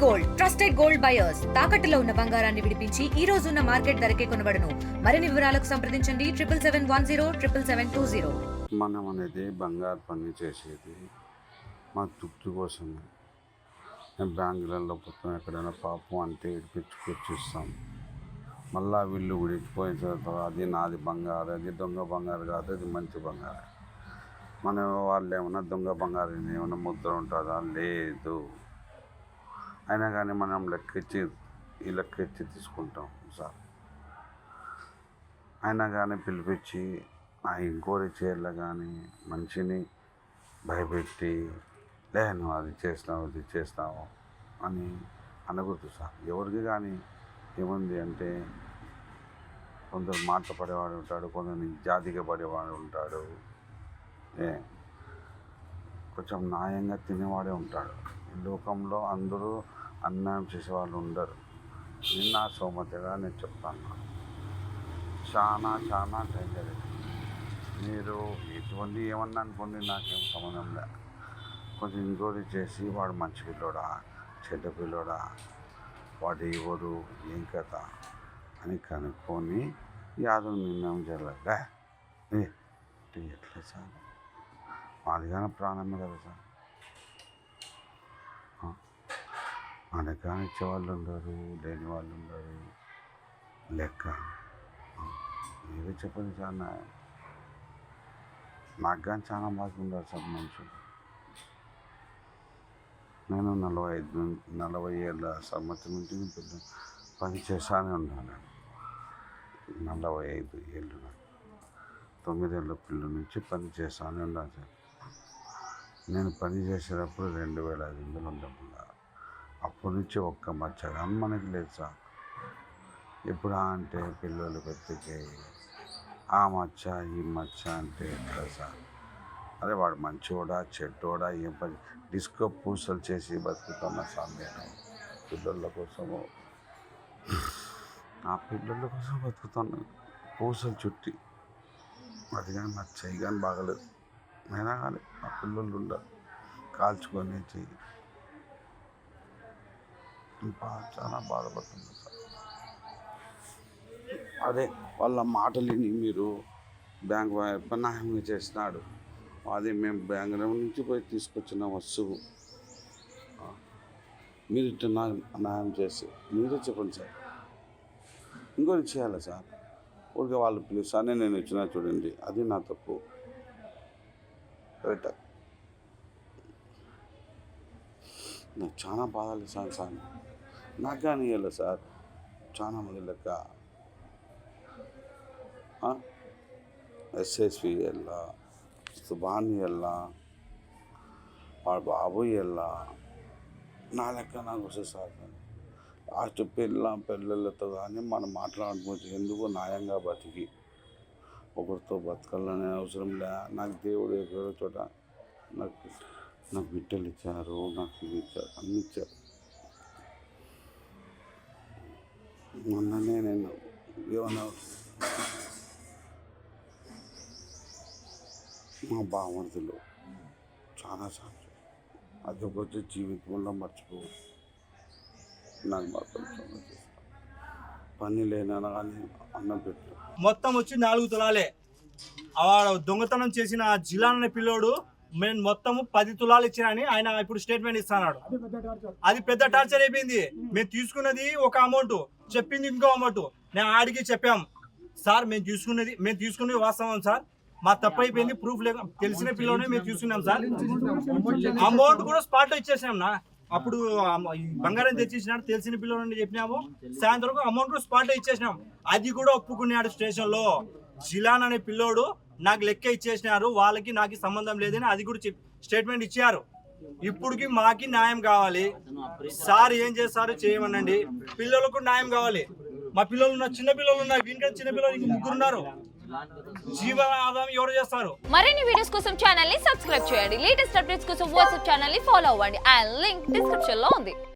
Gold trusted gold buyers తాకట్టులో ఉన్న బంగారాన్ని విడిపించి ఈ రోజు ఉన్న మార్కెట్ ధరకే కొనబడును. మరిన్ని వివరాలకు సంప్రదించండి 7771077720. మనం అనేది బంగారు పని చేసేది మా తృప్తి కోసమే. బ్యాంకులలో మొత్తం ఎక్కడైనా పాపం అంటే ఇడిపించుకొచ్చిస్తాం. మళ్ళా వీళ్ళు ఉడికిపోయిన తర్వాత అది నాది బంగారు, అది దొంగ బంగారు కాదు, అది మంచి బంగారు. మన వాళ్ళు ఏమన్నా దొంగ బంగారు ఏమైనా ముద్ర ఉంటుందా? లేదు. అయినా కానీ మనం లెక్కించి తీసుకుంటాం సార్. అయినా కానీ పిలిపించి ఆ ఎంక్వైరీ చేయాలి కానీ మనిషిని భయపెట్టి నువ్వు అది చేస్తావు అని అనకూడదు సార్. ఎవరికి కానీ ఏముంది అంటే కొందరు మాట పడేవాడు ఉంటాడు, కొందరు జాతిగా పడేవాడు ఉంటాడు, కొంచెం న్యాయంగా తినేవాడే ఉంటాడు. ఈ లోకంలో అందరూ అన్యాయం చేసేవాళ్ళు ఉండరు. నిన్న సోమతిగా నేను చెప్తాను, చాలా డేంజర్. మీరు ఎటువంటి ఏమన్నా అనుకోండి, నాకేం సంబంధం లే. కొంచెం ఎంక్వైరీ చేసి వాడు మంచి పిల్లోడా చెడ్డ పిల్లోడా, వాడు ఎవరు ఏం కథ అని కనుక్కొని యాదవ్ నిర్ణయం జరగలే. ఎట్లా సార్? అది కానీ ప్రాణమే కదా సార్. మనకు కానీ ఇచ్చేవాళ్ళు ఉండరు, లేని వాళ్ళు ఉండరు. లెక్క మీరే చెప్పండి సార్. నాకు కానీ చాలా బాగా ఉండరు సార్ మనుషులు. నేను 40 ఏళ్ళ సమ్మతి నుంచి పని చేస్తానే ఉన్నాను. 45 ఏళ్ళు, 9 ఏళ్ళ పిల్లల నుంచి పని చేస్తానే ఉన్నాను సార్. నేను పని చేసేటప్పుడు 2500 ఉండకుండా అప్పటి నుంచి ఒక్క మచ్చ కానీ మనకి లేదు సార్. ఎప్పుడు అంటే పిల్లలు పెద్దకి ఆ మచ్చ ఈ మచ్చ అంటే ఎట్లా సార్? అదే వాడు మంచోడా చెడ్డోడా ఏం పని డిస్కో పూసలు చేసి బతుకుతున్నా సార్. నేను పిల్లల కోసము ఆ పిల్లల కోసం బతుకుతున్నాను, పూసలు చుట్టి. అది కానీ నా చెయ్యి కానీ బాగలేదు. అయినా కానీ ఆ పిల్లలు ఉండరు, కాల్చుకొని చెయ్యి. చాలా బాధపడుతుంది సార్. అదే వాళ్ళ మాటలు విని మీరు బ్యాంక్ న్యాయం చేసినాడు. అది మేము బ్యాంక్ నుంచి పోయి తీసుకొచ్చిన వస్తువు మీరు ఇట్లా న్యాయం చేసి మీరే చెప్పండి సార్. ఇంకోటి చేయాలి సార్. ఊరికే వాళ్ళు పిలుస్తానే నేను ఇచ్చినా చూడండి, అది నా తప్పు. నాకు చాలా బాధలు సార్. నాకు కానీ ఇవ్వాలి సార్. చాలా మంది లెక్క ఎస్ఎస్వి వెళ్ళా, సుబాని వెళ్ళా, వాడు బాబు వెళ్ళా, నా లెక్క నాకు వస్తుంది సార్. లాస్ట్ పిల్లలతో కానీ మనం మాట్లాడుకోవచ్చు. ఎందుకు న్యాయంగా బతికి ఒకరితో బతకాలనే అవసరం లే. నాకు దేవుడు ఎక్కడో చోట నాకు బిడ్డలు ఇచ్చారు, నాకు ఇది ఇచ్చారు, అన్ని ఇచ్చారు. మొన్ననే నేను ఏమన్నా మా బామర్దులు చాలా సార్లు అది ఒకటి జీవితంలో మర్చిపోవు. నాకు మాత్రం పని లేనా కానీ అన్నం పెట్టు. మొత్తం వచ్చి 4 తులాలే. వాడు దొంగతనం చేసిన జిలాన్ అనే పిల్లోడు మేము మొత్తము 10 తులాలు ఇచ్చినని ఆయన ఇప్పుడు స్టేట్మెంట్ ఇస్తున్నాడు. అది పెద్ద టార్చర్ అయిపోయింది. మేము తీసుకున్నది ఒక అమౌంట్, చెప్పింది ఇంకో అమౌంట్. నేను ఆడికి చెప్పాం సార్, మేము తీసుకున్నది వాస్తవం సార్, మా తప్పు అయిపోయింది, ప్రూఫ్ లేక తెలిసిన పిల్లోనే మేము తీసుకున్నాం సార్. అమౌంట్ కూడా స్పాట్లో ఇచ్చేసినాం నా. అప్పుడు బంగారం తెచ్చిచ్చినాడు, తెలిసిన పిల్లలు చెప్పినాము. సాయంత్రం అమౌంట్ కూడా స్పాట్లో ఇచ్చేసినాం. అది కూడా ఒప్పుకున్నాడు స్టేషన్లో. జిలాన్ అనే పిల్లోడు నాకు లెక్క ఇచ్చేసినారు, వాళ్ళకి నాకు సంబంధం లేదని అది కూడా స్టేట్మెంట్ ఇచ్చారు. ఇప్పుడుకి మాకి న్యాయం కావాలి సార్. ఏం చేస్తారో చేయమనండి. పిల్లలకు న్యాయం కావాలి. మా పిల్లలు చిన్న పిల్లలు ఉన్నారు, వీళ్ళకి చిన్న పిల్లలు 3 ఉన్నారు. జీవనాధారం ఎవరు చేస్తారు? మరిన్ని వీడియోస్ కోసం ఛానల్ ని సబ్స్క్రైబ్ చేయండి. లేటెస్ట్ అప్డేట్స్ కోసం వాట్సాప్ ఛానల్ ని ఫాలో అవ్వండి. ఆ లింక్ డిస్క్రిప్షన్ లో ఉంది.